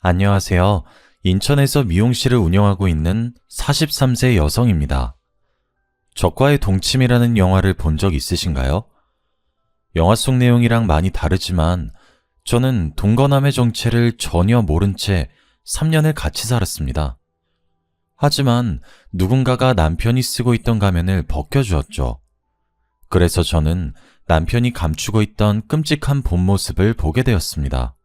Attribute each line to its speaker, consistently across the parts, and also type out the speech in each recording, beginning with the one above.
Speaker 1: 안녕하세요. 인천에서 미용실을 운영하고 있는 43세 여성입니다. 적과의 동침이라는 영화를 본 적 있으신가요? 영화 속 내용이랑 많이 다르지만 저는 동거남의 정체를 전혀 모른 채 3년을 같이 살았습니다. 하지만 누군가가 남편이 쓰고 있던 가면을 벗겨주었죠. 그래서 저는 남편이 감추고 있던 끔찍한 본 모습을 보게 되었습니다.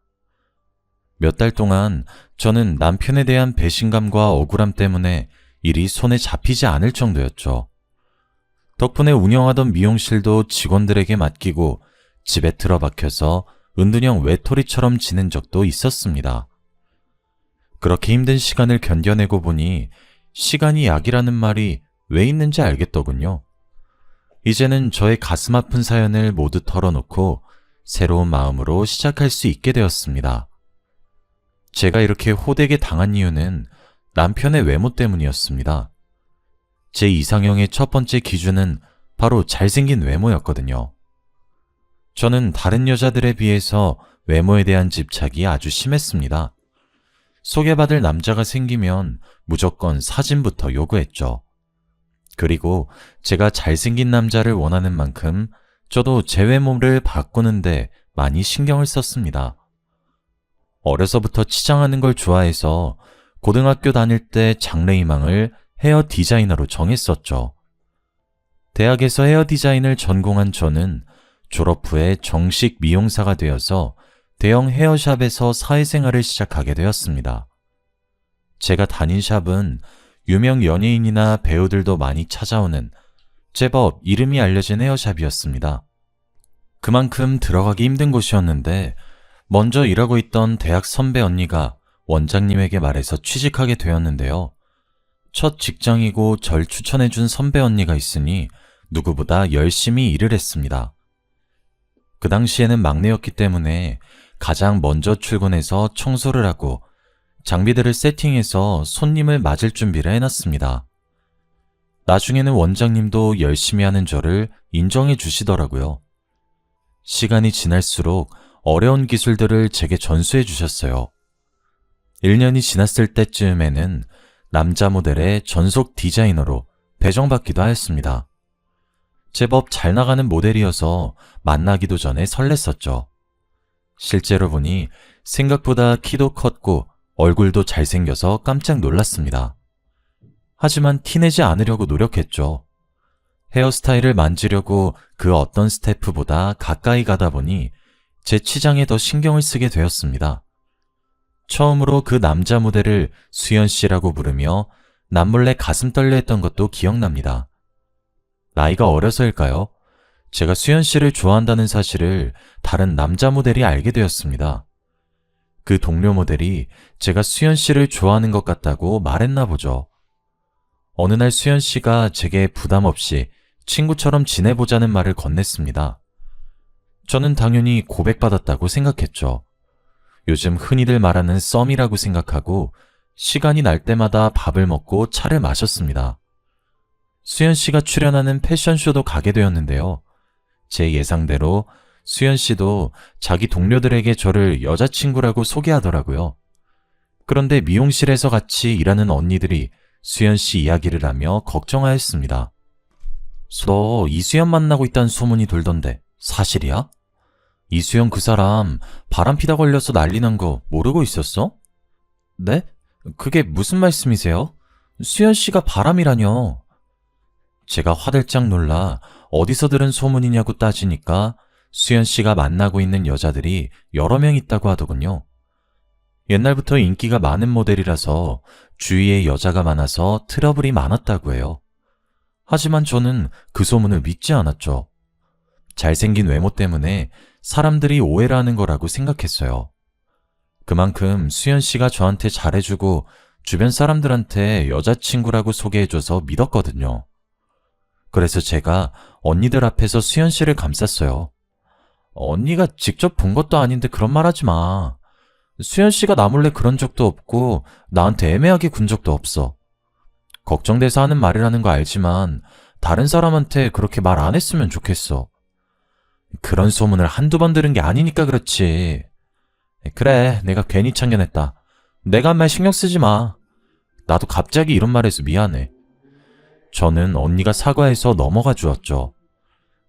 Speaker 1: 몇 달 동안 저는 남편에 대한 배신감과 억울함 때문에 일이 손에 잡히지 않을 정도였죠. 덕분에 운영하던 미용실도 직원들에게 맡기고 집에 틀어박혀서 은둔형 외톨이처럼 지낸 적도 있었습니다. 그렇게 힘든 시간을 견뎌내고 보니 시간이 약이라는 말이 왜 있는지 알겠더군요. 이제는 저의 가슴 아픈 사연을 모두 털어놓고 새로운 마음으로 시작할 수 있게 되었습니다. 제가 이렇게 호되게 당한 이유는 남편의 외모 때문이었습니다. 제 이상형의 첫 번째 기준은 바로 잘생긴 외모였거든요. 저는 다른 여자들에 비해서 외모에 대한 집착이 아주 심했습니다. 소개받을 남자가 생기면 무조건 사진부터 요구했죠. 그리고 제가 잘생긴 남자를 원하는 만큼 저도 제 외모를 바꾸는데 많이 신경을 썼습니다. 어려서부터 치장하는 걸 좋아해서 고등학교 다닐 때 장래희망을 헤어 디자이너로 정했었죠. 대학에서 헤어 디자인을 전공한 저는 졸업 후에 정식 미용사가 되어서 대형 헤어샵에서 사회생활을 시작하게 되었습니다. 제가 다닌 샵은 유명 연예인이나 배우들도 많이 찾아오는 제법 이름이 알려진 헤어샵이었습니다. 그만큼 들어가기 힘든 곳이었는데 먼저 일하고 있던 대학 선배 언니가 원장님에게 말해서 취직하게 되었는데요. 첫 직장이고 절 추천해준 선배 언니가 있으니 누구보다 열심히 일을 했습니다. 그 당시에는 막내였기 때문에 가장 먼저 출근해서 청소를 하고 장비들을 세팅해서 손님을 맞을 준비를 해놨습니다. 나중에는 원장님도 열심히 하는 저를 인정해 주시더라고요. 시간이 지날수록 어려운 기술들을 제게 전수해 주셨어요. 1년이 지났을 때쯤에는 남자 모델의 전속 디자이너로 배정받기도 하였습니다. 제법 잘 나가는 모델이어서 만나기도 전에 설렜었죠. 실제로 보니 생각보다 키도 컸고 얼굴도 잘생겨서 깜짝 놀랐습니다. 하지만 티내지 않으려고 노력했죠. 헤어스타일을 만지려고 그 어떤 스태프보다 가까이 가다 보니 제 치장에 더 신경을 쓰게 되었습니다. 처음으로 그 남자 모델을 수연 씨라고 부르며 남몰래 가슴 떨려 했던 것도 기억납니다. 나이가 어려서일까요? 제가 수연 씨를 좋아한다는 사실을 다른 남자 모델이 알게 되었습니다. 그 동료 모델이 제가 수연 씨를 좋아하는 것 같다고 말했나 보죠. 어느 날 수연 씨가 제게 부담 없이 친구처럼 지내보자는 말을 건넸습니다. 저는 당연히 고백받았다고 생각했죠. 요즘 흔히들 말하는 썸이라고 생각하고 시간이 날 때마다 밥을 먹고 차를 마셨습니다. 수연 씨가 출연하는 패션쇼도 가게 되었는데요. 제 예상대로 수연 씨도 자기 동료들에게 저를 여자친구라고 소개하더라고요. 그런데 미용실에서 같이 일하는 언니들이 수연 씨 이야기를 하며 걱정하였습니다. 너 이수연 만나고 있다는 소문이 돌던데 사실이야? 이수연 그 사람 바람피다 걸려서 난리 난 거 모르고 있었어? 네? 그게 무슨 말씀이세요? 수연 씨가 바람이라뇨. 제가 화들짝 놀라 어디서 들은 소문이냐고 따지니까 수연 씨가 만나고 있는 여자들이 여러 명 있다고 하더군요. 옛날부터 인기가 많은 모델이라서 주위에 여자가 많아서 트러블이 많았다고 해요. 하지만 저는 그 소문을 믿지 않았죠. 잘생긴 외모 때문에 사람들이 오해를 하는 거라고 생각했어요. 그만큼 수연 씨가 저한테 잘해주고 주변 사람들한테 여자친구라고 소개해줘서 믿었거든요. 그래서 제가 언니들 앞에서 수연 씨를 감쌌어요. 언니가 직접 본 것도 아닌데 그런 말 하지 마. 수연 씨가 나 몰래 그런 적도 없고 나한테 애매하게 군 적도 없어. 걱정돼서 하는 말이라는 거 알지만 다른 사람한테 그렇게 말 안 했으면 좋겠어. 그런 소문을 한두 번 들은 게 아니니까 그렇지. 그래, 내가 괜히 참견했다. 내가 한 말 신경 쓰지 마. 나도 갑자기 이런 말해서 미안해. 저는 언니가 사과해서 넘어가 주었죠.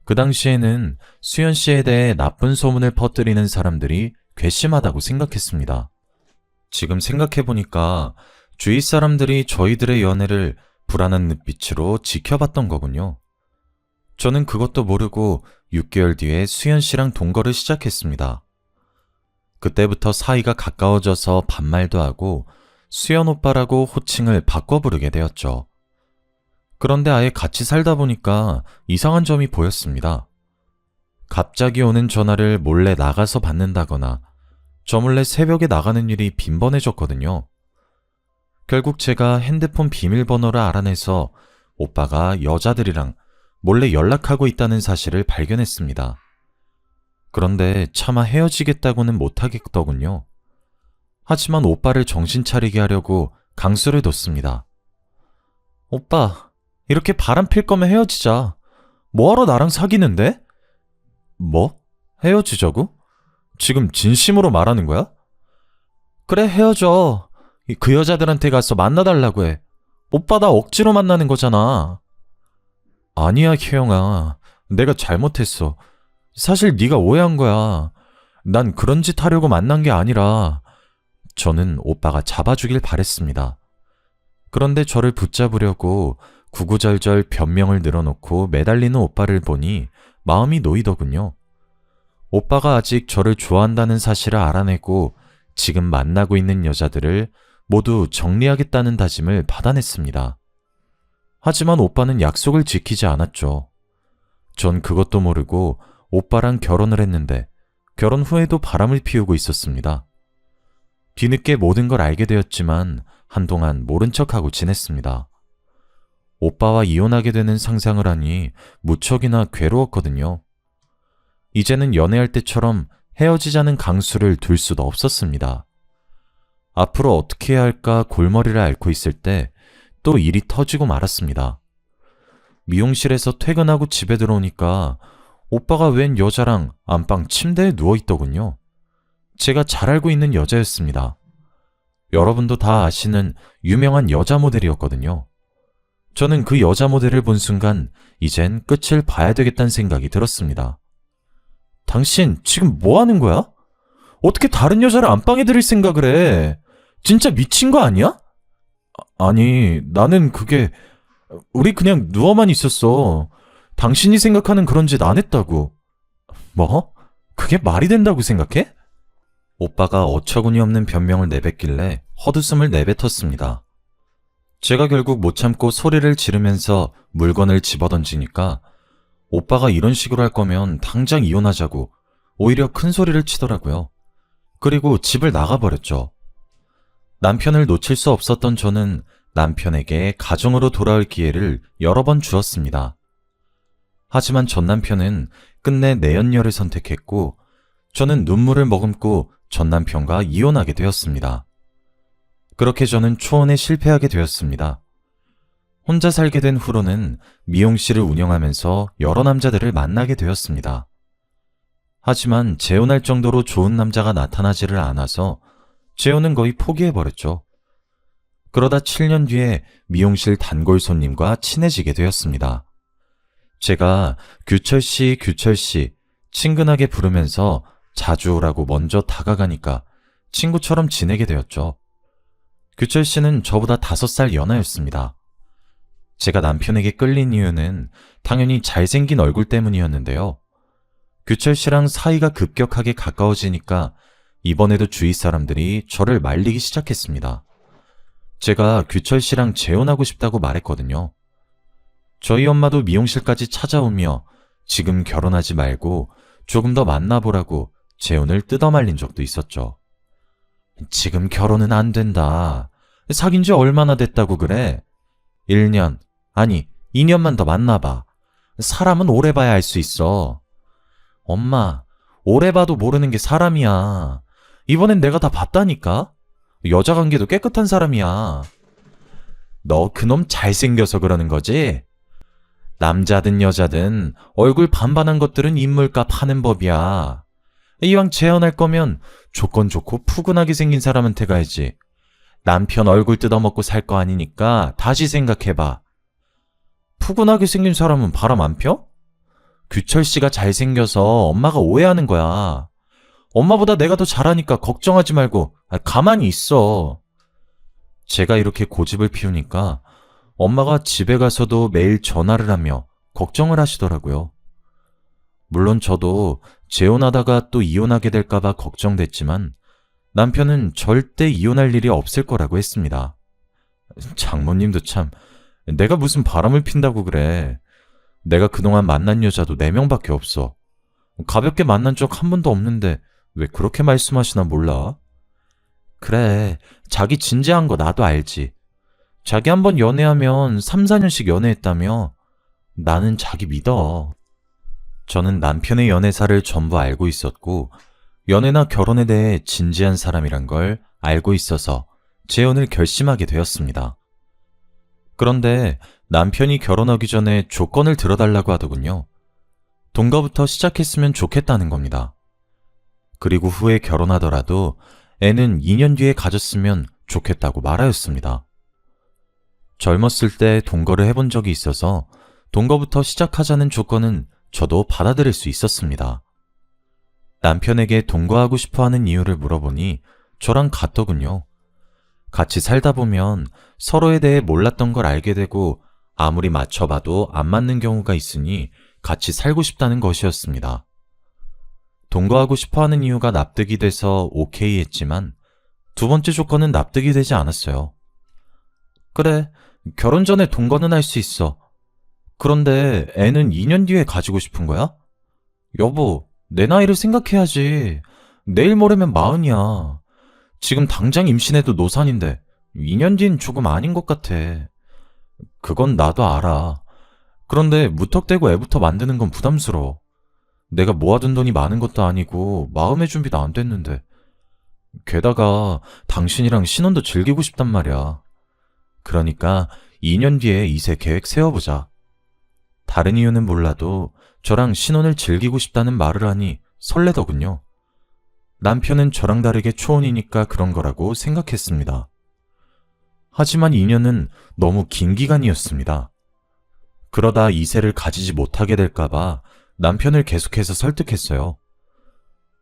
Speaker 1: 그 당시에는 수연 씨에 대해 나쁜 소문을 퍼뜨리는 사람들이 괘씸하다고 생각했습니다. 지금 생각해보니까 주위 사람들이 저희들의 연애를 불안한 눈빛으로 지켜봤던 거군요. 저는 그것도 모르고 6개월 뒤에 수연 씨랑 동거를 시작했습니다. 그때부터 사이가 가까워져서 반말도 하고 수연 오빠라고 호칭을 바꿔 부르게 되었죠. 그런데 아예 같이 살다 보니까 이상한 점이 보였습니다. 갑자기 오는 전화를 몰래 나가서 받는다거나 저 몰래 새벽에 나가는 일이 빈번해졌거든요. 결국 제가 핸드폰 비밀번호를 알아내서 오빠가 여자들이랑 몰래 연락하고 있다는 사실을 발견했습니다. 그런데 차마 헤어지겠다고는 못하겠더군요. 하지만 오빠를 정신 차리게 하려고 강수를 뒀습니다. 오빠, 이렇게 바람 필 거면 헤어지자. 뭐하러 나랑 사귀는데? 뭐? 헤어지자고? 지금 진심으로 말하는 거야? 그래, 헤어져. 그 여자들한테 가서 만나달라고 해. 오빠 나 억지로 만나는 거잖아. 아니야, 혜영아. 내가 잘못했어. 사실 네가 오해한 거야. 난 그런 짓 하려고 만난 게 아니라. 저는 오빠가 잡아주길 바랬습니다. 그런데 저를 붙잡으려고 구구절절 변명을 늘어놓고 매달리는 오빠를 보니 마음이 놓이더군요. 오빠가 아직 저를 좋아한다는 사실을 알아내고 지금 만나고 있는 여자들을 모두 정리하겠다는 다짐을 받아냈습니다. 하지만 오빠는 약속을 지키지 않았죠. 전 그것도 모르고 오빠랑 결혼을 했는데 결혼 후에도 바람을 피우고 있었습니다. 뒤늦게 모든 걸 알게 되었지만 한동안 모른 척하고 지냈습니다. 오빠와 이혼하게 되는 상상을 하니 무척이나 괴로웠거든요. 이제는 연애할 때처럼 헤어지자는 강수를 둘 수도 없었습니다. 앞으로 어떻게 해야 할까 골머리를 앓고 있을 때 또 일이 터지고 말았습니다. 미용실에서 퇴근하고 집에 들어오니까 오빠가 웬 여자랑 안방 침대에 누워있더군요. 제가 잘 알고 있는 여자였습니다. 여러분도 다 아시는 유명한 여자 모델이었거든요. 저는 그 여자 모델을 본 순간 이젠 끝을 봐야 되겠다는 생각이 들었습니다. 당신 지금 뭐 하는 거야? 어떻게 다른 여자를 안방에 들일 생각을 해? 진짜 미친 거 아니야? 아니, 나는 우리 그냥 누워만 있었어. 당신이 생각하는 그런 짓 안 했다고. 뭐? 그게 말이 된다고 생각해? 오빠가 어처구니 없는 변명을 내뱉길래 헛웃음을 내뱉었습니다. 제가 결국 못 참고 소리를 지르면서 물건을 집어던지니까 오빠가 이런 식으로 할 거면 당장 이혼하자고 오히려 큰 소리를 치더라고요. 그리고 집을 나가버렸죠. 남편을 놓칠 수 없었던 저는 남편에게 가정으로 돌아올 기회를 여러 번 주었습니다. 하지만 전 남편은 끝내 내연녀를 선택했고 저는 눈물을 머금고 전 남편과 이혼하게 되었습니다. 그렇게 저는 초혼에 실패하게 되었습니다. 혼자 살게 된 후로는 미용실을 운영하면서 여러 남자들을 만나게 되었습니다. 하지만 재혼할 정도로 좋은 남자가 나타나지를 않아서 재혼은 거의 포기해버렸죠. 그러다 7년 뒤에 미용실 단골 손님과 친해지게 되었습니다. 제가 규철씨, 규철씨 친근하게 부르면서 자주 오라고 먼저 다가가니까 친구처럼 지내게 되었죠. 규철씨는 저보다 5살 연하였습니다. 제가 남편에게 끌린 이유는 당연히 잘생긴 얼굴 때문이었는데요. 규철씨랑 사이가 급격하게 가까워지니까 이번에도 주위 사람들이 저를 말리기 시작했습니다. 제가 규철씨랑 재혼하고 싶다고 말했거든요. 저희 엄마도 미용실까지 찾아오며 지금 결혼하지 말고 조금 더 만나보라고 재혼을 뜯어말린 적도 있었죠. 지금 결혼은 안 된다. 사귄 지 얼마나 됐다고 그래? 1년, 아니 2년만 더 만나봐. 사람은 오래 봐야 알 수 있어. 엄마, 오래 봐도 모르는 게 사람이야. 이번엔 내가 다 봤다니까? 여자 관계도 깨끗한 사람이야. 너 그놈 잘생겨서 그러는 거지? 남자든 여자든 얼굴 반반한 것들은 인물값 하는 법이야. 이왕 재혼할 거면 조건 좋고 푸근하게 생긴 사람한테 가야지. 남편 얼굴 뜯어먹고 살 거 아니니까 다시 생각해봐. 푸근하게 생긴 사람은 바람 안 펴? 규철 씨가 잘생겨서 엄마가 오해하는 거야. 엄마보다 내가 더 잘하니까 걱정하지 말고 가만히 있어. 제가 이렇게 고집을 피우니까 엄마가 집에 가서도 매일 전화를 하며 걱정을 하시더라고요. 물론 저도 재혼하다가 또 이혼하게 될까봐 걱정됐지만 남편은 절대 이혼할 일이 없을 거라고 했습니다. 장모님도 참, 내가 무슨 바람을 핀다고 그래. 내가 그동안 만난 여자도 4명밖에 없어. 가볍게 만난 적 한 번도 없는데 왜 그렇게 말씀하시나 몰라? 그래, 자기 진지한 거 나도 알지. 자기 한번 연애하면 3, 4년씩 연애했다며. 나는 자기 믿어. 저는 남편의 연애사를 전부 알고 있었고 연애나 결혼에 대해 진지한 사람이란 걸 알고 있어서 재혼을 결심하게 되었습니다. 그런데 남편이 결혼하기 전에 조건을 들어달라고 하더군요. 동거부터 시작했으면 좋겠다는 겁니다. 그리고 후에 결혼하더라도 애는 2년 뒤에 가졌으면 좋겠다고 말하였습니다. 젊었을 때 동거를 해본 적이 있어서 동거부터 시작하자는 조건은 저도 받아들일 수 있었습니다. 남편에게 동거하고 싶어하는 이유를 물어보니 저랑 같더군요. 같이 살다 보면 서로에 대해 몰랐던 걸 알게 되고 아무리 맞춰봐도 안 맞는 경우가 있으니 같이 살고 싶다는 것이었습니다. 동거하고 싶어하는 이유가 납득이 돼서 오케이 했지만 두 번째 조건은 납득이 되지 않았어요. 그래, 결혼 전에 동거는 할 수 있어. 그런데 애는 2년 뒤에 가지고 싶은 거야? 여보, 내 나이를 생각해야지. 내일 모레면 40이야. 지금 당장 임신해도 노산인데 2년 뒤는 조금 아닌 것 같아. 그건 나도 알아. 그런데 무턱대고 애부터 만드는 건 부담스러워. 내가 모아둔 돈이 많은 것도 아니고 마음의 준비도 안 됐는데. 게다가 당신이랑 신혼도 즐기고 싶단 말이야. 그러니까 2년 뒤에 이세 계획 세워보자. 다른 이유는 몰라도 저랑 신혼을 즐기고 싶다는 말을 하니 설레더군요. 남편은 저랑 다르게 초혼이니까 그런 거라고 생각했습니다. 하지만 2년은 너무 긴 기간이었습니다. 그러다 이세를 가지지 못하게 될까봐 남편을 계속해서 설득했어요.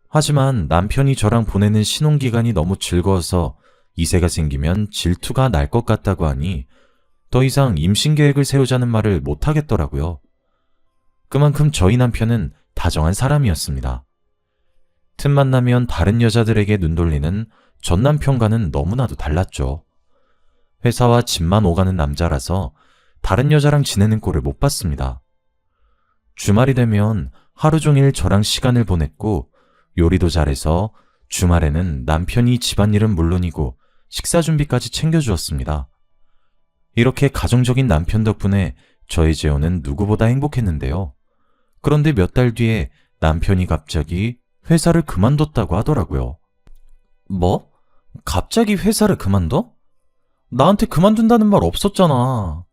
Speaker 1: 하지만 남편이 저랑 보내는 신혼기간이 너무 즐거워서 이세가 생기면 질투가 날 것 같다고 하니 더 이상 임신 계획을 세우자는 말을 못하겠더라고요. 그만큼 저희 남편은 다정한 사람이었습니다. 틈만 나면 다른 여자들에게 눈 돌리는 전 남편과는 너무나도 달랐죠. 회사와 집만 오가는 남자라서 다른 여자랑 지내는 꼴을 못 봤습니다. 주말이 되면 하루 종일 저랑 시간을 보냈고 요리도 잘해서 주말에는 남편이 집안일은 물론이고 식사 준비까지 챙겨주었습니다. 이렇게 가정적인 남편 덕분에 저희 재혼은 누구보다 행복했는데요. 그런데 몇 달 뒤에 남편이 갑자기 회사를 그만뒀다고 하더라고요. 뭐? 갑자기 회사를 그만둬? 나한테 그만둔다는 말 없었잖아.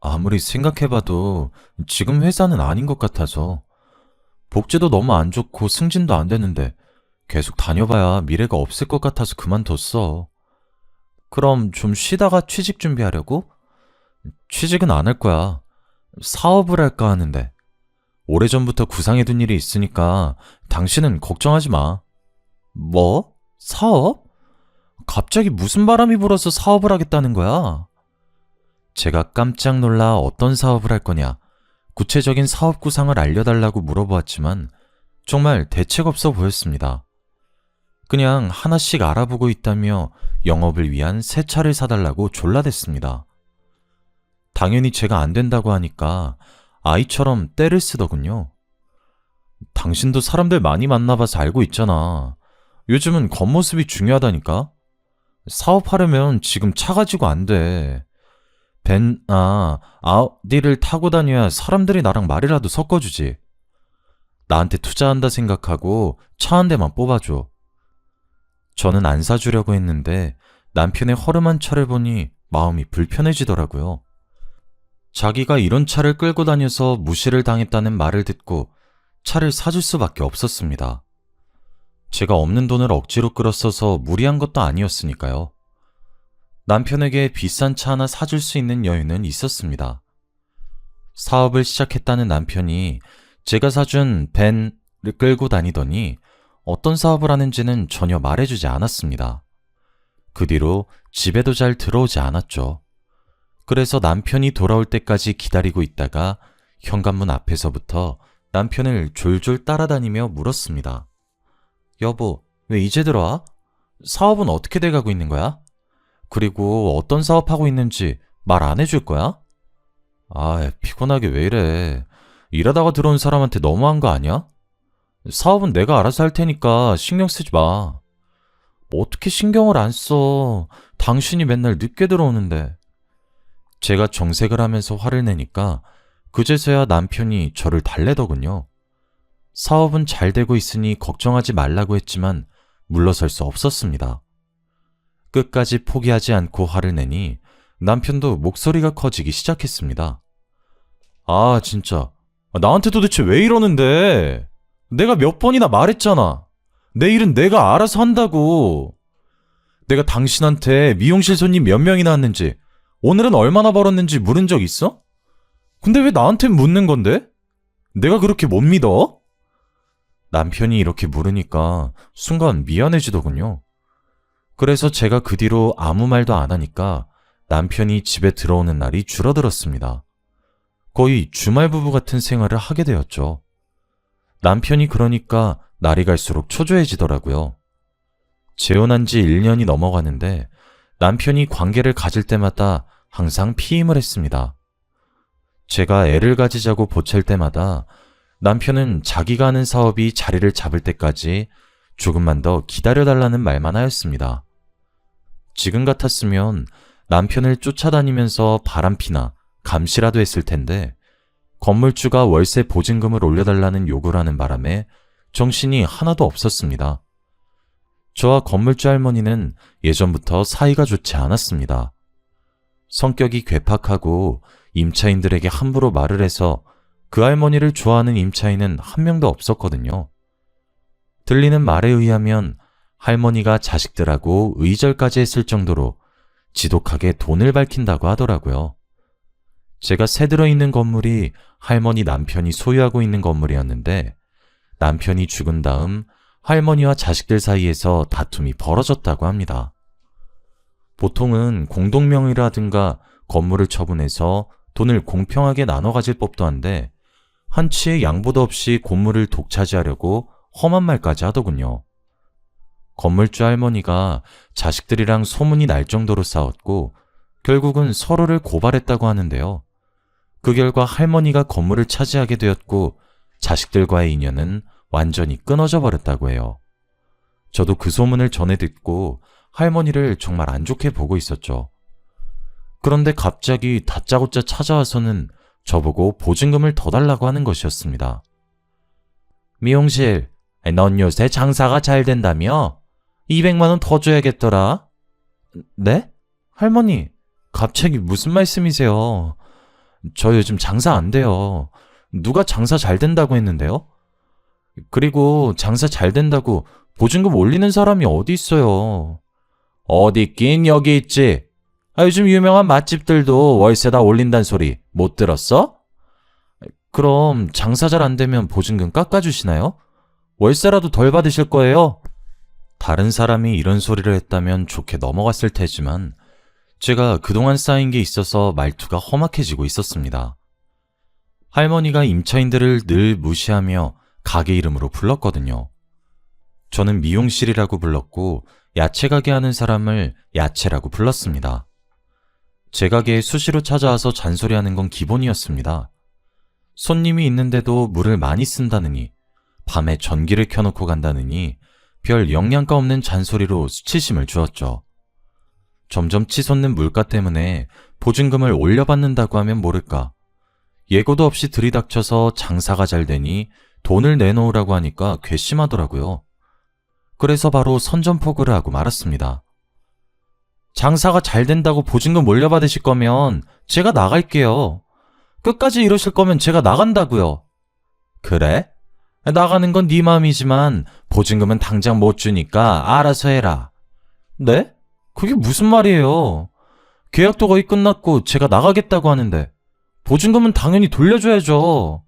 Speaker 1: 아무리 생각해봐도 지금 회사는 아닌 것 같아서. 복지도 너무 안 좋고 승진도 안 되는데 계속 다녀봐야 미래가 없을 것 같아서 그만뒀어. 그럼 좀 쉬다가 취직 준비하려고? 취직은 안 할 거야. 사업을 할까 하는데. 오래전부터 구상해둔 일이 있으니까 당신은 걱정하지 마. 뭐? 사업? 갑자기 무슨 바람이 불어서 사업을 하겠다는 거야? 제가 깜짝 놀라 어떤 사업을 할 거냐, 구체적인 사업 구상을 알려달라고 물어보았지만 정말 대책 없어 보였습니다. 그냥 하나씩 알아보고 있다며 영업을 위한 새 차를 사달라고 졸라댔습니다. 당연히 제가 안 된다고 하니까 아이처럼 떼를 쓰더군요. 당신도 사람들 많이 만나봐서 알고 있잖아. 요즘은 겉모습이 중요하다니까? 사업하려면 지금 차 가지고 안 돼. 아우디를 타고 다녀야 사람들이 나랑 말이라도 섞어주지. 나한테 투자한다 생각하고 차 한 대만 뽑아줘. 저는 안 사주려고 했는데 남편의 허름한 차를 보니 마음이 불편해지더라고요. 자기가 이런 차를 끌고 다녀서 무시를 당했다는 말을 듣고 차를 사줄 수밖에 없었습니다. 제가 없는 돈을 억지로 끌어써서 무리한 것도 아니었으니까요. 남편에게 비싼 차 하나 사줄 수 있는 여유는 있었습니다. 사업을 시작했다는 남편이 제가 사준 벤을 끌고 다니더니 어떤 사업을 하는지는 전혀 말해주지 않았습니다. 그 뒤로 집에도 잘 들어오지 않았죠. 그래서 남편이 돌아올 때까지 기다리고 있다가 현관문 앞에서부터 남편을 졸졸 따라다니며 물었습니다. 여보, 왜 이제 들어와? 사업은 어떻게 돼가고 있는 거야? 그리고 어떤 사업하고 있는지 말 안 해줄 거야? 아, 피곤하게 왜 이래. 일하다가 들어온 사람한테 너무한 거 아니야? 사업은 내가 알아서 할 테니까 신경 쓰지 마. 어떻게 신경을 안 써? 당신이 맨날 늦게 들어오는데. 제가 정색을 하면서 화를 내니까 그제서야 남편이 저를 달래더군요. 사업은 잘 되고 있으니 걱정하지 말라고 했지만 물러설 수 없었습니다. 끝까지 포기하지 않고 화를 내니 남편도 목소리가 커지기 시작했습니다. 아, 진짜. 나한테 도대체 왜 이러는데? 내가 몇 번이나 말했잖아. 내 일은 내가 알아서 한다고. 내가 당신한테 미용실 손님 몇 명이나 왔는지, 오늘은 얼마나 벌었는지 물은 적 있어? 근데 왜 나한테 묻는 건데? 내가 그렇게 못 믿어? 남편이 이렇게 물으니까 순간 미안해지더군요. 그래서 제가 그 뒤로 아무 말도 안 하니까 남편이 집에 들어오는 날이 줄어들었습니다. 거의 주말 부부 같은 생활을 하게 되었죠. 남편이 그러니까 날이 갈수록 초조해지더라고요. 재혼한 지 1년이 넘어가는데 남편이 관계를 가질 때마다 항상 피임을 했습니다. 제가 애를 가지자고 보챌 때마다 남편은 자기가 하는 사업이 자리를 잡을 때까지 조금만 더 기다려달라는 말만 하였습니다. 지금 같았으면 남편을 쫓아다니면서 바람피나 감시라도 했을 텐데 건물주가 월세 보증금을 올려달라는 요구를 하는 바람에 정신이 하나도 없었습니다. 저와 건물주 할머니는 예전부터 사이가 좋지 않았습니다. 성격이 괴팍하고 임차인들에게 함부로 말을 해서 그 할머니를 좋아하는 임차인은 한 명도 없었거든요. 들리는 말에 의하면 할머니가 자식들하고 의절까지 했을 정도로 지독하게 돈을 밝힌다고 하더라고요. 제가 새 들어있는 건물이 할머니 남편이 소유하고 있는 건물이었는데 남편이 죽은 다음 할머니와 자식들 사이에서 다툼이 벌어졌다고 합니다. 보통은 공동명의라든가 건물을 처분해서 돈을 공평하게 나눠 가질 법도 한데 한치의 양보도 없이 건물을 독차지하려고 험한 말까지 하더군요. 건물주 할머니가 자식들이랑 소문이 날 정도로 싸웠고 결국은 서로를 고발했다고 하는데요. 그 결과 할머니가 건물을 차지하게 되었고 자식들과의 인연은 완전히 끊어져 버렸다고 해요. 저도 그 소문을 전해 듣고 할머니를 정말 안 좋게 보고 있었죠. 그런데 갑자기 다짜고짜 찾아와서는 저보고 보증금을 더 달라고 하는 것이었습니다. 미용실, 넌 요새 장사가 잘 된다며? 200만 원 더 줘야겠더라. 네? 할머니, 갑자기 무슨 말씀이세요? 저 요즘 장사 안 돼요. 누가 장사 잘 된다고 했는데요? 그리고 장사 잘 된다고 보증금 올리는 사람이 어디 있어요? 어디 있긴 여기 있지. 요즘 유명한 맛집들도 월세 다 올린다는 소리 못 들었어? 그럼 장사 잘 안 되면 보증금 깎아주시나요? 월세라도 덜 받으실 거예요? 다른 사람이 이런 소리를 했다면 좋게 넘어갔을 테지만 제가 그동안 쌓인 게 있어서 말투가 험악해지고 있었습니다. 할머니가 임차인들을 늘 무시하며 가게 이름으로 불렀거든요. 저는 미용실이라고 불렀고 야채 가게 하는 사람을 야채라고 불렀습니다. 제 가게에 수시로 찾아와서 잔소리하는 건 기본이었습니다. 손님이 있는데도 물을 많이 쓴다느니, 밤에 전기를 켜놓고 간다느니 별 영양가 없는 잔소리로 수치심을 주었죠. 점점 치솟는 물가 때문에 보증금을 올려받는다고 하면 모를까. 예고도 없이 들이닥쳐서 장사가 잘 되니 돈을 내놓으라고 하니까 괘씸하더라고요. 그래서 바로 선전포고를 하고 말았습니다. 장사가 잘 된다고 보증금 올려받으실 거면 제가 나갈게요. 끝까지 이러실 거면 제가 나간다고요. 그래? 나가는 건 네 마음이지만 보증금은 당장 못 주니까 알아서 해라. 네? 그게 무슨 말이에요? 계약도 거의 끝났고 제가 나가겠다고 하는데 보증금은 당연히 돌려줘야죠.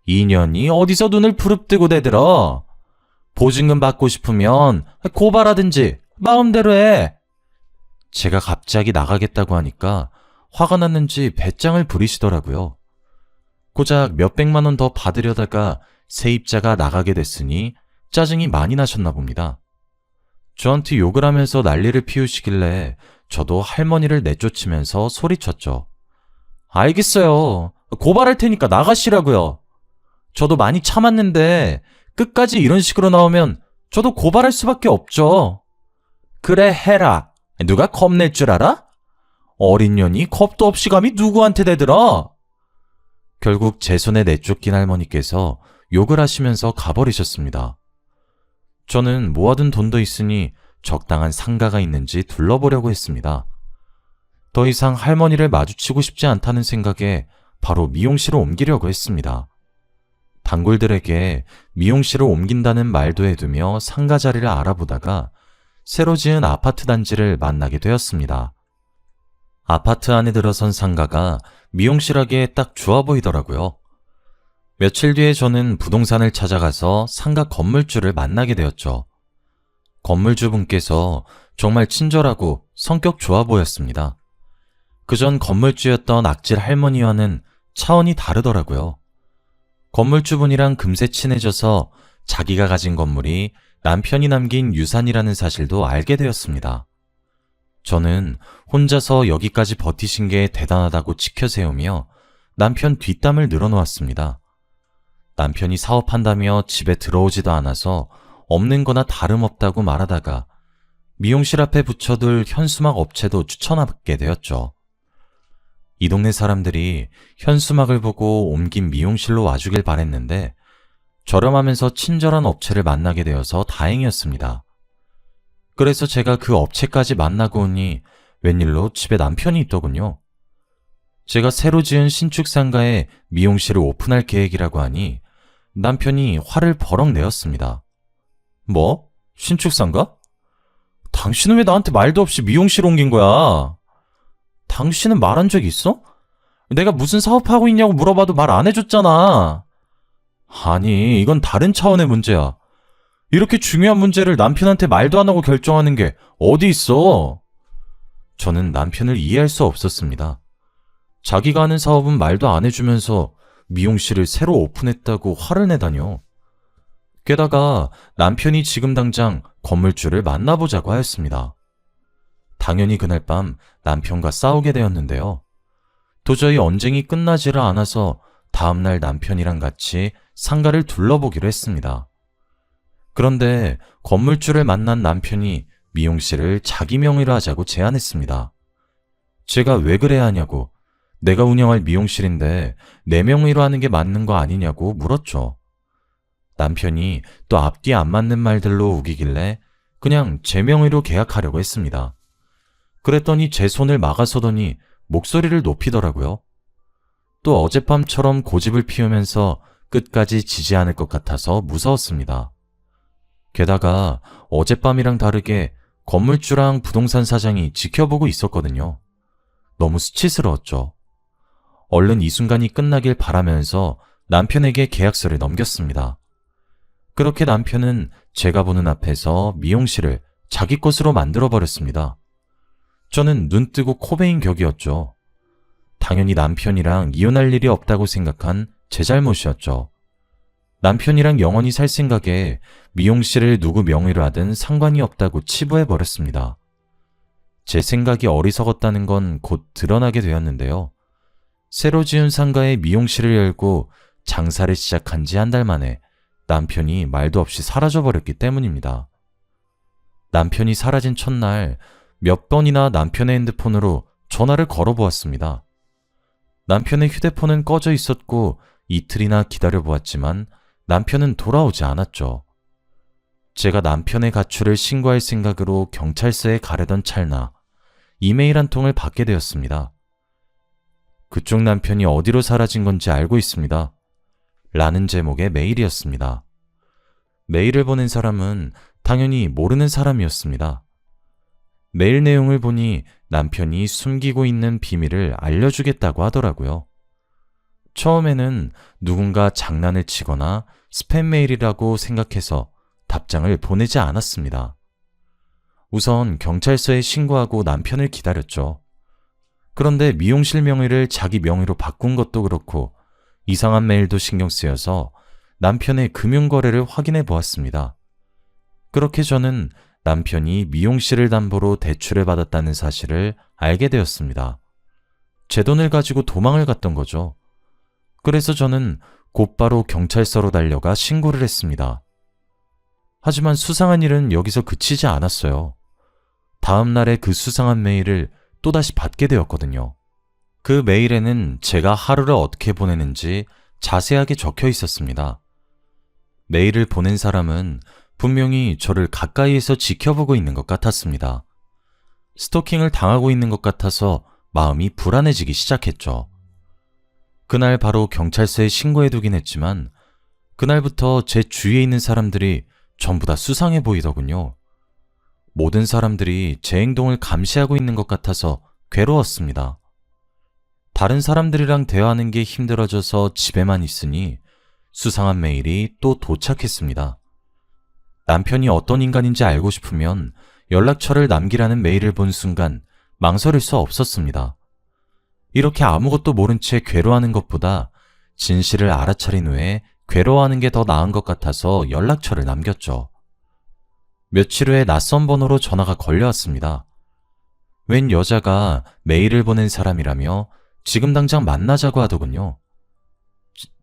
Speaker 1: 2년이 어디서 눈을 부릅뜨고 대들어. 보증금 받고 싶으면 고발하든지 마음대로 해. 제가 갑자기 나가겠다고 하니까 화가 났는지 배짱을 부리시더라고요. 고작 몇백만 원 더 받으려다가 세입자가 나가게 됐으니 짜증이 많이 나셨나 봅니다. 저한테 욕을 하면서 난리를 피우시길래 저도 할머니를 내쫓으면서 소리쳤죠. 알겠어요. 고발할 테니까 나가시라고요. 저도 많이 참았는데 끝까지 이런 식으로 나오면 저도 고발할 수밖에 없죠. 그래, 해라. 누가 겁낼 줄 알아? 어린 년이 겁도 없이 감히 누구한테 대들어? 결국 제 손에 내쫓긴 할머니께서 욕을 하시면서 가버리셨습니다. 저는 모아둔 돈도 있으니 적당한 상가가 있는지 둘러보려고 했습니다. 더 이상 할머니를 마주치고 싶지 않다는 생각에 바로 미용실을 옮기려고 했습니다. 단골들에게 미용실을 옮긴다는 말도 해두며 상가 자리를 알아보다가 새로 지은 아파트 단지를 만나게 되었습니다. 아파트 안에 들어선 상가가 미용실하기에 딱 좋아 보이더라고요. 며칠 뒤에 저는 부동산을 찾아가서 상가 건물주를 만나게 되었죠. 건물주분께서 정말 친절하고 성격 좋아 보였습니다. 그전 건물주였던 악질 할머니와는 차원이 다르더라고요. 건물주분이랑 금세 친해져서 자기가 가진 건물이 남편이 남긴 유산이라는 사실도 알게 되었습니다. 저는 혼자서 여기까지 버티신 게 대단하다고 치켜세우며 남편 뒷담을 늘어놓았습니다. 남편이 사업한다며 집에 들어오지도 않아서 없는 거나 다름없다고 말하다가 미용실 앞에 붙여둘 현수막 업체도 추천하게 되었죠. 이 동네 사람들이 현수막을 보고 옮긴 미용실로 와주길 바랬는데 저렴하면서 친절한 업체를 만나게 되어서 다행이었습니다. 그래서 제가 그 업체까지 만나고 오니 웬일로 집에 남편이 있더군요. 제가 새로 지은 신축 상가에 미용실을 오픈할 계획이라고 하니 남편이 화를 버럭 내었습니다. 뭐? 신축 상가? 당신은 왜 나한테 말도 없이 미용실 옮긴 거야? 당신은 말한 적 있어? 내가 무슨 사업하고 있냐고 물어봐도 말 안 해줬잖아. 아니, 이건 다른 차원의 문제야. 이렇게 중요한 문제를 남편한테 말도 안 하고 결정하는 게 어디 있어? 저는 남편을 이해할 수 없었습니다. 자기가 하는 사업은 말도 안 해주면서 미용실을 새로 오픈했다고 화를 내다뇨. 게다가 남편이 지금 당장 건물주를 만나보자고 하였습니다. 당연히 그날 밤 남편과 싸우게 되었는데요. 도저히 언쟁이 끝나지를 않아서 다음날 남편이랑 같이 상가를 둘러보기로 했습니다. 그런데 건물주를 만난 남편이 미용실을 자기 명의로 하자고 제안했습니다. 제가 왜 그래야 하냐고, 내가 운영할 미용실인데 내 명의로 하는 게 맞는 거 아니냐고 물었죠. 남편이 또 앞뒤 안 맞는 말들로 우기길래 그냥 제 명의로 계약하려고 했습니다. 그랬더니 제 손을 막아서더니 목소리를 높이더라고요. 또 어젯밤처럼 고집을 피우면서 끝까지 지지 않을 것 같아서 무서웠습니다. 게다가 어젯밤이랑 다르게 건물주랑 부동산 사장이 지켜보고 있었거든요. 너무 수치스러웠죠. 얼른 이 순간이 끝나길 바라면서 남편에게 계약서를 넘겼습니다. 그렇게 남편은 제가 보는 앞에서 미용실을 자기 것으로 만들어버렸습니다. 저는 눈 뜨고 코 베인 격이었죠. 당연히 남편이랑 이혼할 일이 없다고 생각한 제 잘못이었죠. 남편이랑 영원히 살 생각에 미용실을 누구 명의로 하든 상관이 없다고 치부해버렸습니다. 제 생각이 어리석었다는 건 곧 드러나게 되었는데요. 새로 지은 상가에 미용실을 열고 장사를 시작한 지 한 달 만에 남편이 말도 없이 사라져버렸기 때문입니다. 남편이 사라진 첫날 몇 번이나 남편의 핸드폰으로 전화를 걸어보았습니다. 남편의 휴대폰은 꺼져 있었고 이틀이나 기다려보았지만 남편은 돌아오지 않았죠. 제가 남편의 가출을 신고할 생각으로 경찰서에 가려던 찰나 이메일 한 통을 받게 되었습니다. 그쪽 남편이 어디로 사라진 건지 알고 있습니다. 라는 제목의 메일이었습니다. 메일을 보낸 사람은 당연히 모르는 사람이었습니다. 메일 내용을 보니 남편이 숨기고 있는 비밀을 알려주겠다고 하더라고요. 처음에는 누군가 장난을 치거나 스팸 메일이라고 생각해서 답장을 보내지 않았습니다. 우선 경찰서에 신고하고 남편을 기다렸죠. 그런데 미용실 명의를 자기 명의로 바꾼 것도 그렇고 이상한 메일도 신경 쓰여서 남편의 금융거래를 확인해 보았습니다. 그렇게 저는 남편이 미용실을 담보로 대출을 받았다는 사실을 알게 되었습니다. 제 돈을 가지고 도망을 갔던 거죠. 그래서 저는 곧바로 경찰서로 달려가 신고를 했습니다. 하지만 수상한 일은 여기서 그치지 않았어요. 다음 날에 그 수상한 메일을 또다시 받게 되었거든요. 그 메일에는 제가 하루를 어떻게 보내는지 자세하게 적혀 있었습니다. 메일을 보낸 사람은 분명히 저를 가까이에서 지켜보고 있는 것 같았습니다. 스토킹을 당하고 있는 것 같아서 마음이 불안해지기 시작했죠. 그날 바로 경찰서에 신고해두긴 했지만 그날부터 제 주위에 있는 사람들이 전부 다 수상해 보이더군요. 모든 사람들이 제 행동을 감시하고 있는 것 같아서 괴로웠습니다. 다른 사람들이랑 대화하는 게 힘들어져서 집에만 있으니 수상한 메일이 또 도착했습니다. 남편이 어떤 인간인지 알고 싶으면 연락처를 남기라는 메일을 본 순간 망설일 수 없었습니다. 이렇게 아무것도 모른 채 괴로워하는 것보다 진실을 알아차린 후에 괴로워하는 게 더 나은 것 같아서 연락처를 남겼죠. 며칠 후에 낯선 번호로 전화가 걸려왔습니다. 웬 여자가 메일을 보낸 사람이라며 지금 당장 만나자고 하더군요.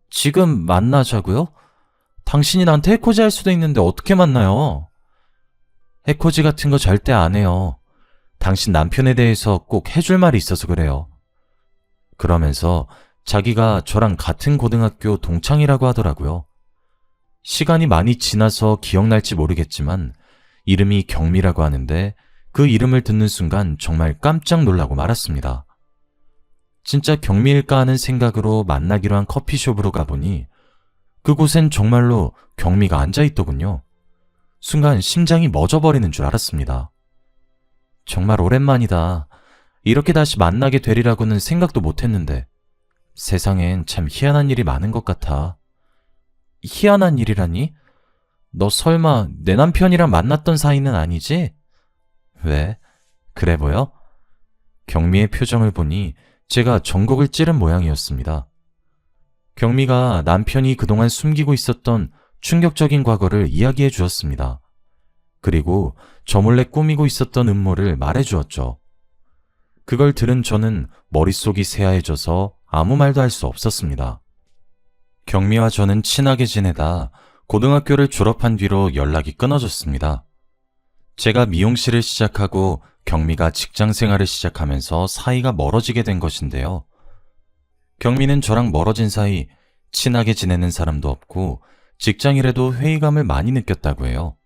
Speaker 1: 지금 만나자고요? 당신이 나한테 해코지 할 수도 있는데 어떻게 만나요? 해코지 같은 거 절대 안 해요. 당신 남편에 대해서 꼭 해줄 말이 있어서 그래요. 그러면서 자기가 저랑 같은 고등학교 동창이라고 하더라고요. 시간이 많이 지나서 기억날지 모르겠지만 이름이 경미라고 하는데 그 이름을 듣는 순간 정말 깜짝 놀라고 말았습니다. 진짜 경미일까 하는 생각으로 만나기로 한 커피숍으로 가보니 그곳엔 정말로 경미가 앉아있더군요. 순간 심장이 멎어버리는 줄 알았습니다. 정말 오랜만이다. 이렇게 다시 만나게 되리라고는 생각도 못했는데 세상엔 참 희한한 일이 많은 것 같아. 희한한 일이라니? 너 설마 내 남편이랑 만났던 사이는 아니지? 왜? 그래 보여? 경미의 표정을 보니 제가 전곡을 찌른 모양이었습니다. 경미가 남편이 그동안 숨기고 있었던 충격적인 과거를 이야기해 주었습니다. 그리고 저 몰래 꾸미고 있었던 음모를 말해 주었죠. 그걸 들은 저는 머릿속이 새하얘져서 아무 말도 할 수 없었습니다. 경미와 저는 친하게 지내다 고등학교를 졸업한 뒤로 연락이 끊어졌습니다. 제가 미용실을 시작하고 경미가 직장 생활을 시작하면서 사이가 멀어지게 된 것인데요. 경미는 저랑 멀어진 사이 친하게 지내는 사람도 없고 직장일에도 회의감을 많이 느꼈다고 해요.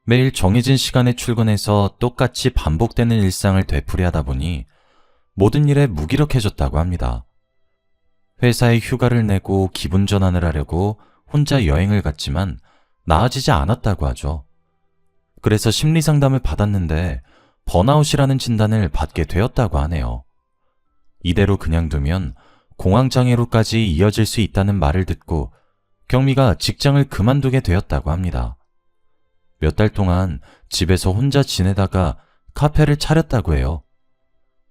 Speaker 1: 매일 정해진 시간에 출근해서 똑같이 반복되는 일상을 되풀이하다 보니 모든 일에 무기력해졌다고 합니다. 회사에 휴가를 내고 기분 전환을 하려고 혼자 여행을 갔지만 나아지지 않았다고 하죠. 그래서 심리상담을 받았는데 번아웃이라는 진단을 받게 되었다고 하네요. 이대로 그냥 두면 공황장애로까지 이어질 수 있다는 말을 듣고 경미가 직장을 그만두게 되었다고 합니다. 몇 달 동안 집에서 혼자 지내다가 카페를 차렸다고 해요.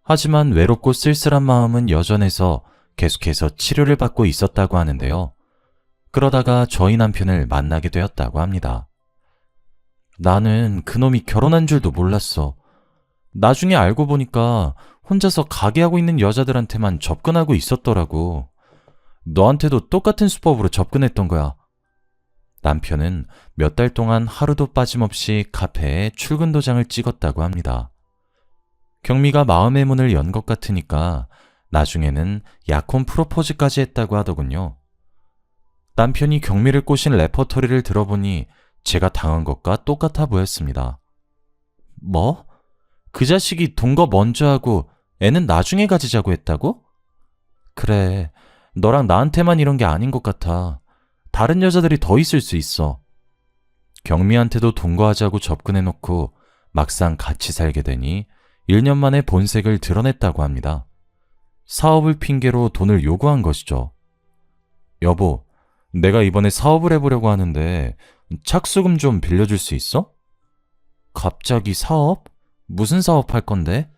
Speaker 1: 하지만 외롭고 쓸쓸한 마음은 여전해서 계속해서 치료를 받고 있었다고 하는데요. 그러다가 저희 남편을 만나게 되었다고 합니다. 나는 그놈이 결혼한 줄도 몰랐어. 나중에 알고 보니까 혼자서 가게하고 있는 여자들한테만 접근하고 있었더라고. 너한테도 똑같은 수법으로 접근했던 거야. 남편은 몇 달 동안 하루도 빠짐없이 카페에 출근 도장을 찍었다고 합니다. 경미가 마음의 문을 연 것 같으니까 나중에는 약혼 프로포즈까지 했다고 하더군요. 남편이 경미를 꼬신 레퍼토리를 들어보니 제가 당한 것과 똑같아 보였습니다. 뭐? 그 자식이 돈 거 먼저 하고 애는 나중에 가지자고 했다고? 그래, 너랑 나한테만 이런 게 아닌 것 같아. 다른 여자들이 더 있을 수 있어. 경미한테도 동거하자고 접근해놓고 막상 같이 살게 되니 1년 만에 본색을 드러냈다고 합니다. 사업을 핑계로 돈을 요구한 것이죠. 여보, 내가 이번에 사업을 해보려고 하는데 착수금 좀 빌려줄 수 있어? 갑자기 사업? 무슨 사업 할 건데?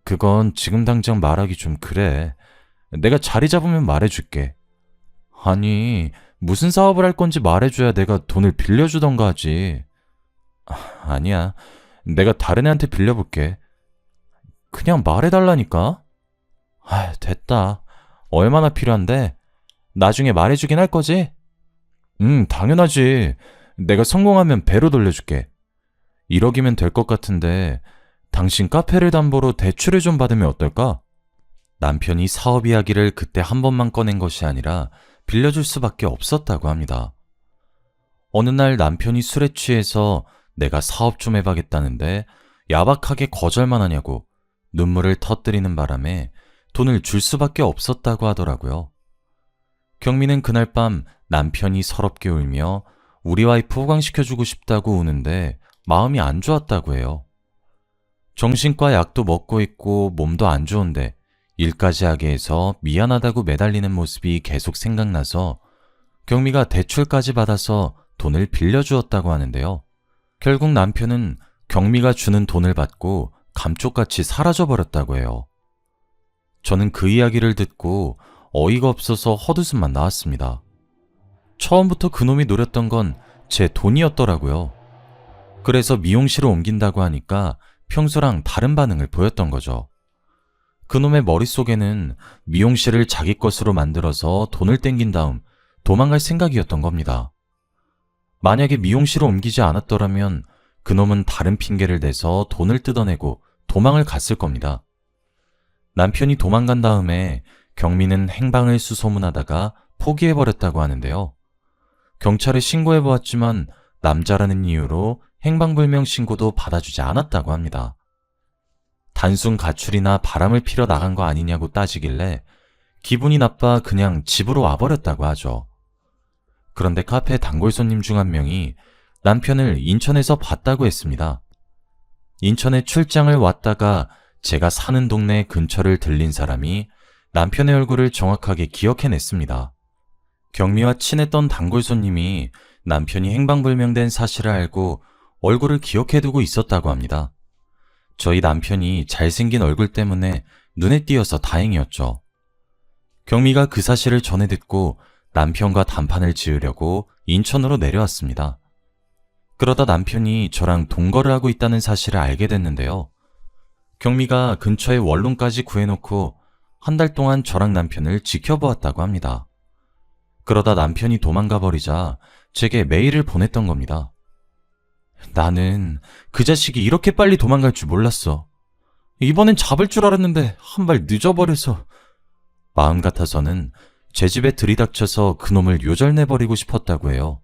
Speaker 1: 그건 지금 당장 말하기 좀 그래. 내가 자리 잡으면 말해줄게. 아니, 무슨 사업을 할 건지 말해줘야 내가 돈을 빌려주던가 하지. 아니야. 내가 다른 애한테 빌려볼게. 그냥 말해달라니까? 됐다. 얼마나 필요한데? 나중에 말해주긴 할 거지? 당연하지. 내가 성공하면 배로 돌려줄게. 1억이면 될 것 같은데 당신 카페를 담보로 대출을 좀 받으면 어떨까? 남편이 사업 이야기를 그때 한 번만 꺼낸 것이 아니라 빌려줄 수밖에 없었다고 합니다. 어느 날 남편이 술에 취해서 내가 사업 좀 해봐겠다는데 야박하게 거절만 하냐고 눈물을 터뜨리는 바람에 돈을 줄 수밖에 없었다고 하더라고요. 경미는 그날 밤 남편이 서럽게 울며 우리 와이프 호강시켜주고 싶다고 우는데 마음이 안 좋았다고 해요. 정신과 약도 먹고 있고 몸도 안 좋은데 일까지 하게 해서 미안하다고 매달리는 모습이 계속 생각나서 경미가 대출까지 받아서 돈을 빌려주었다고 하는데요. 결국 남편은 경미가 주는 돈을 받고 감쪽같이 사라져버렸다고 해요. 저는 그 이야기를 듣고 어이가 없어서 헛웃음만 나왔습니다. 처음부터 그놈이 노렸던 건 제 돈이었더라고요. 그래서 미용실을 옮긴다고 하니까 평소랑 다른 반응을 보였던 거죠. 그놈의 머릿속에는 미용실을 자기 것으로 만들어서 돈을 땡긴 다음 도망갈 생각이었던 겁니다. 만약에 미용실을 옮기지 않았더라면 그놈은 다른 핑계를 대서 돈을 뜯어내고 도망을 갔을 겁니다. 남편이 도망간 다음에 경미는 행방을 수소문하다가 포기해버렸다고 하는데요. 경찰에 신고해보았지만 남자라는 이유로 행방불명 신고도 받아주지 않았다고 합니다. 단순 가출이나 바람을 피러 나간 거 아니냐고 따지길래 기분이 나빠 그냥 집으로 와버렸다고 하죠. 그런데 카페 단골 손님 중 한 명이 남편을 인천에서 봤다고 했습니다. 인천에 출장을 왔다가 제가 사는 동네 근처를 들린 사람이 남편의 얼굴을 정확하게 기억해냈습니다. 경미와 친했던 단골 손님이 남편이 행방불명된 사실을 알고 얼굴을 기억해두고 있었다고 합니다. 저희 남편이 잘생긴 얼굴 때문에 눈에 띄어서 다행이었죠. 경미가 그 사실을 전해 듣고 남편과 단판을 지으려고 인천으로 내려왔습니다. 그러다 남편이 저랑 동거를 하고 있다는 사실을 알게 됐는데요. 경미가 근처에 원룸까지 구해놓고 한 달 동안 저랑 남편을 지켜보았다고 합니다. 그러다 남편이 도망가 버리자 제게 메일을 보냈던 겁니다. 나는 그 자식이 이렇게 빨리 도망갈 줄 몰랐어. 이번엔 잡을 줄 알았는데 한 발 늦어버려서. 마음 같아서는 제 집에 들이닥쳐서 그놈을 요절내버리고 싶었다고 해요.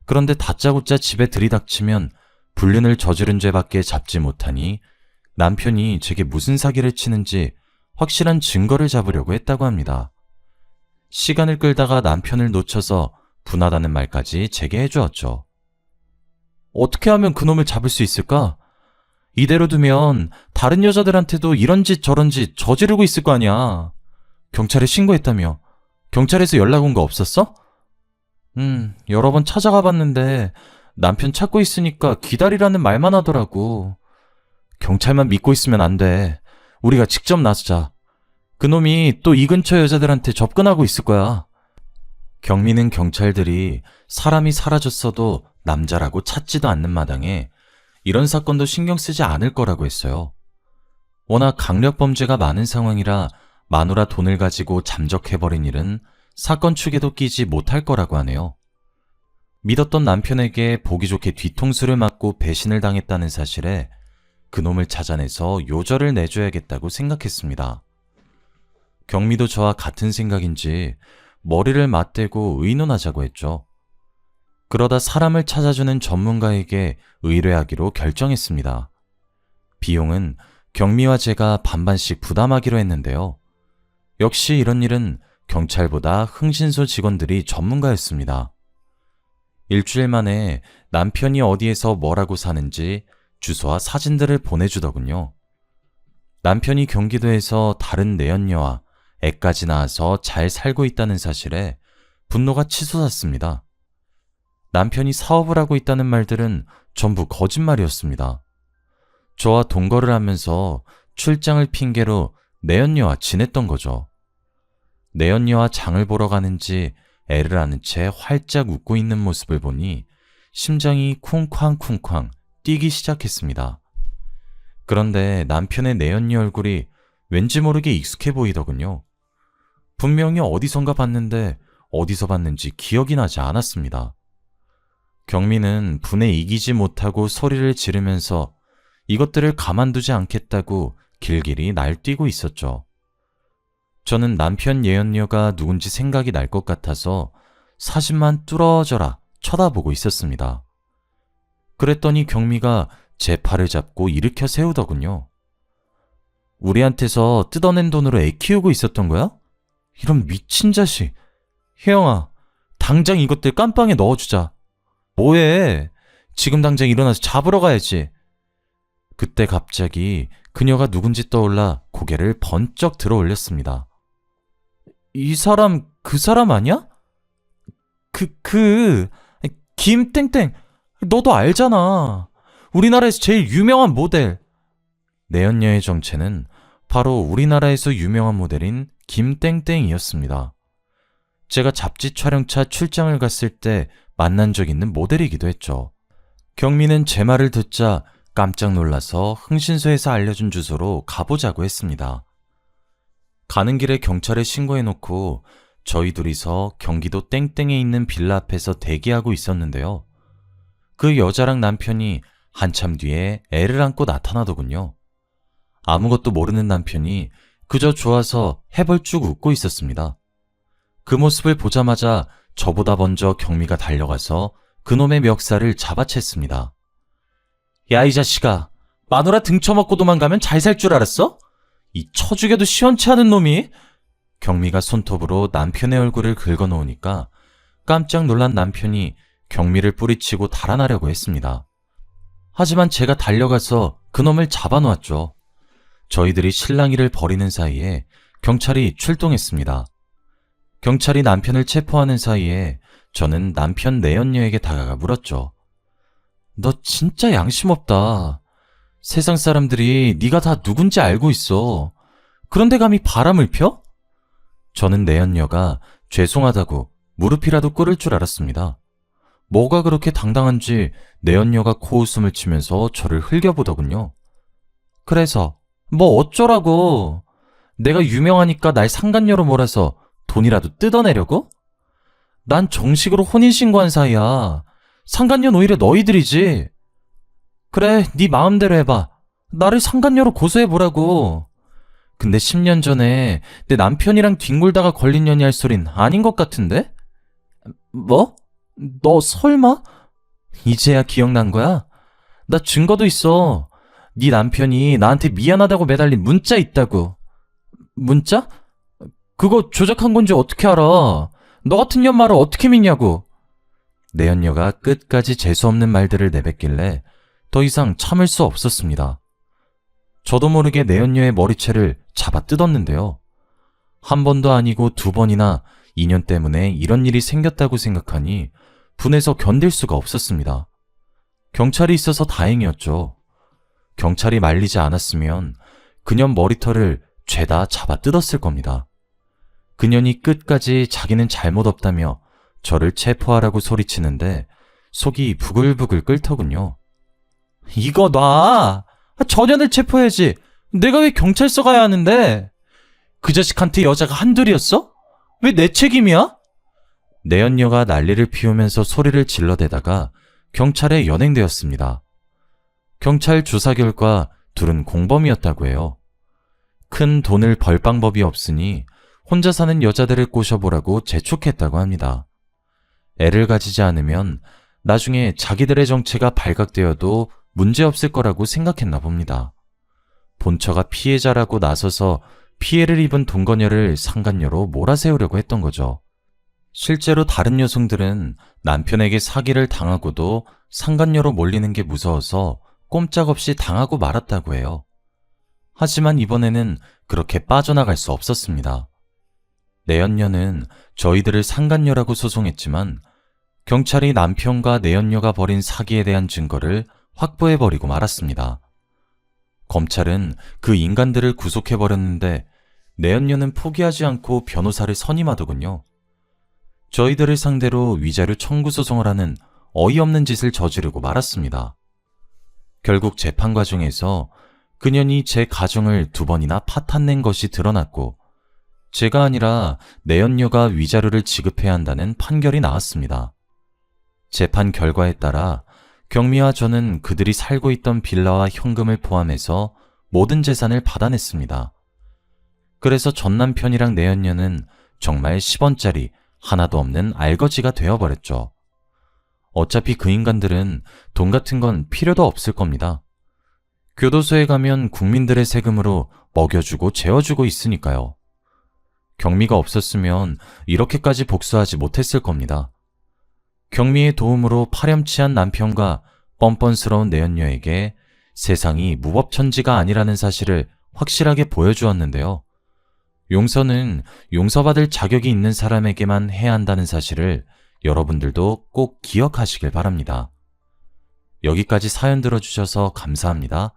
Speaker 1: 그런데 다짜고짜 집에 들이닥치면 불륜을 저지른 죄밖에 잡지 못하니 남편이 제게 무슨 사기를 치는지 확실한 증거를 잡으려고 했다고 합니다. 시간을 끌다가 남편을 놓쳐서 분하다는 말까지 제게 해주었죠. 어떻게 하면 그놈을 잡을 수 있을까? 이대로 두면 다른 여자들한테도 이런 짓 저런 짓 저지르고 있을 거 아니야. 경찰에 신고했다며. 경찰에서 연락 온 거 없었어? 여러 번 찾아가 봤는데 남편 찾고 있으니까 기다리라는 말만 하더라고. 경찰만 믿고 있으면 안 돼. 우리가 직접 나서자. 그놈이 또 이 근처 여자들한테 접근하고 있을 거야. 경미는 경찰들이 사람이 사라졌어도 남자라고 찾지도 않는 마당에 이런 사건도 신경 쓰지 않을 거라고 했어요. 워낙 강력범죄가 많은 상황이라 마누라 돈을 가지고 잠적해버린 일은 사건 축에도 끼지 못할 거라고 하네요. 믿었던 남편에게 보기 좋게 뒤통수를 맞고 배신을 당했다는 사실에 그놈을 찾아내서 요절을 내줘야겠다고 생각했습니다. 경미도 저와 같은 생각인지 머리를 맞대고 의논하자고 했죠. 그러다 사람을 찾아주는 전문가에게 의뢰하기로 결정했습니다. 비용은 경미와 제가 반반씩 부담하기로 했는데요. 역시 이런 일은 경찰보다 흥신소 직원들이 전문가였습니다. 일주일 만에 남편이 어디에서 뭐라고 사는지 주소와 사진들을 보내주더군요. 남편이 경기도에서 다른 내연녀와 애까지 낳아서 잘 살고 있다는 사실에 분노가 치솟았습니다. 남편이 사업을 하고 있다는 말들은 전부 거짓말이었습니다. 저와 동거를 하면서 출장을 핑계로 내연녀와 지냈던 거죠. 내연녀와 장을 보러 가는지 애를 안은 채 활짝 웃고 있는 모습을 보니 심장이 쿵쾅쿵쾅 뛰기 시작했습니다. 그런데 남편의 내연녀 얼굴이 왠지 모르게 익숙해 보이더군요. 분명히 어디선가 봤는데 어디서 봤는지 기억이 나지 않았습니다. 경미는 분에 이기지 못하고 소리를 지르면서 이것들을 가만두지 않겠다고 길길이 날뛰고 있었죠. 저는 남편 예언녀가 누군지 생각이 날 것 같아서 사심만 뚫어져라 쳐다보고 있었습니다. 그랬더니 경미가 제 팔을 잡고 일으켜 세우더군요. 우리한테서 뜯어낸 돈으로 애 키우고 있었던 거야? 이런 미친 자식. 혜영아, 당장 이것들 깜빵에 넣어주자. 뭐해? 지금 당장 일어나서 잡으러 가야지. 그때 갑자기 그녀가 누군지 떠올라 고개를 번쩍 들어 올렸습니다. 이 사람 그 사람 아니야? 김땡땡, 너도 알잖아. 우리나라에서 제일 유명한 모델. 내연녀의 정체는 바로 우리나라에서 유명한 모델인 김땡땡이었습니다. 제가 잡지 촬영차 출장을 갔을 때 만난 적 있는 모델이기도 했죠. 경미는 제 말을 듣자 깜짝 놀라서 흥신소에서 알려준 주소로 가보자고 했습니다. 가는 길에 경찰에 신고해놓고 저희 둘이서 경기도 땡땡에 있는 빌라 앞에서 대기하고 있었는데요. 그 여자랑 남편이 한참 뒤에 애를 안고 나타나더군요. 아무것도 모르는 남편이 그저 좋아서 해벌쭉 웃고 있었습니다. 그 모습을 보자마자 저보다 먼저 경미가 달려가서 그놈의 멱살을 잡아챘습니다. 야, 이 자식아, 마누라 등쳐먹고 도망가면 잘 살 줄 알았어? 이 쳐죽여도 시원치 않은 놈이? 경미가 손톱으로 남편의 얼굴을 긁어놓으니까 깜짝 놀란 남편이 경미를 뿌리치고 달아나려고 했습니다. 하지만 제가 달려가서 그놈을 잡아놓았죠. 저희들이 실랑이를 벌이는 사이에 경찰이 출동했습니다. 경찰이 남편을 체포하는 사이에 저는 남편 내연녀에게 다가가 물었죠. 너 진짜 양심 없다. 세상 사람들이 네가 다 누군지 알고 있어. 그런데 감히 바람을 펴? 저는 내연녀가 죄송하다고 무릎이라도 꿇을 줄 알았습니다. 뭐가 그렇게 당당한지 내연녀가 코웃음을 치면서 저를 흘겨보더군요. 그래서 뭐 어쩌라고. 내가 유명하니까 날 상간녀로 몰아서 돈이라도 뜯어내려고? 난 정식으로 혼인신고한 사이야. 상간녀는 오히려 너희들이지. 그래, 네 마음대로 해봐. 나를 상간녀로 고소해보라고. 근데 10년 전에 내 남편이랑 뒹굴다가 걸린 년이 할 소린 아닌 것 같은데? 뭐? 너 설마? 이제야 기억난 거야? 나 증거도 있어. 네 남편이 나한테 미안하다고 매달린 문자 있다고. 문자? 그거 조작한 건지 어떻게 알아? 너 같은 년 말을 어떻게 믿냐고. 내연녀가 끝까지 재수없는 말들을 내뱉길래 더 이상 참을 수 없었습니다. 저도 모르게 내연녀의 머리채를 잡아 뜯었는데요. 한 번도 아니고 두 번이나 인연 때문에 이런 일이 생겼다고 생각하니 분해서 견딜 수가 없었습니다. 경찰이 있어서 다행이었죠. 경찰이 말리지 않았으면 그년 머리털을 죄다 잡아 뜯었을 겁니다. 그년이 끝까지 자기는 잘못 없다며 저를 체포하라고 소리치는데 속이 부글부글 끓더군요. 이거 놔! 저 년을 체포해야지. 내가 왜 경찰서 가야 하는데? 그 자식한테 여자가 한둘이었어? 왜 내 책임이야? 내연녀가 난리를 피우면서 소리를 질러대다가 경찰에 연행되었습니다. 경찰 조사 결과 둘은 공범이었다고 해요. 큰 돈을 벌 방법이 없으니 혼자 사는 여자들을 꼬셔보라고 재촉했다고 합니다. 애를 가지지 않으면 나중에 자기들의 정체가 발각되어도 문제없을 거라고 생각했나 봅니다. 본처가 피해자라고 나서서 피해를 입은 동거녀를 상간녀로 몰아세우려고 했던 거죠. 실제로 다른 여성들은 남편에게 사기를 당하고도 상간녀로 몰리는 게 무서워서 꼼짝없이 당하고 말았다고 해요. 하지만 이번에는 그렇게 빠져나갈 수 없었습니다. 내연녀는 저희들을 상간녀라고 소송했지만 경찰이 남편과 내연녀가 벌인 사기에 대한 증거를 확보해버리고 말았습니다. 검찰은 그 인간들을 구속해버렸는데 내연녀는 포기하지 않고 변호사를 선임하더군요. 저희들을 상대로 위자료 청구 소송을 하는 어이없는 짓을 저지르고 말았습니다. 결국 재판 과정에서 그년이 제 가정을 2번이나 파탄낸 것이 드러났고 제가 아니라 내연녀가 위자료를 지급해야 한다는 판결이 나왔습니다. 재판 결과에 따라 경미와 저는 그들이 살고 있던 빌라와 현금을 포함해서 모든 재산을 받아냈습니다. 그래서 전 남편이랑 내연녀는 정말 10원짜리 하나도 없는 알거지가 되어버렸죠. 어차피 그 인간들은 돈 같은 건 필요도 없을 겁니다. 교도소에 가면 국민들의 세금으로 먹여주고 재워주고 있으니까요. 경미가 없었으면 이렇게까지 복수하지 못했을 겁니다. 경미의 도움으로 파렴치한 남편과 뻔뻔스러운 내연녀에게 세상이 무법천지가 아니라는 사실을 확실하게 보여주었는데요. 용서는 용서받을 자격이 있는 사람에게만 해야 한다는 사실을 여러분들도 꼭 기억하시길 바랍니다. 여기까지 사연 들어주셔서 감사합니다.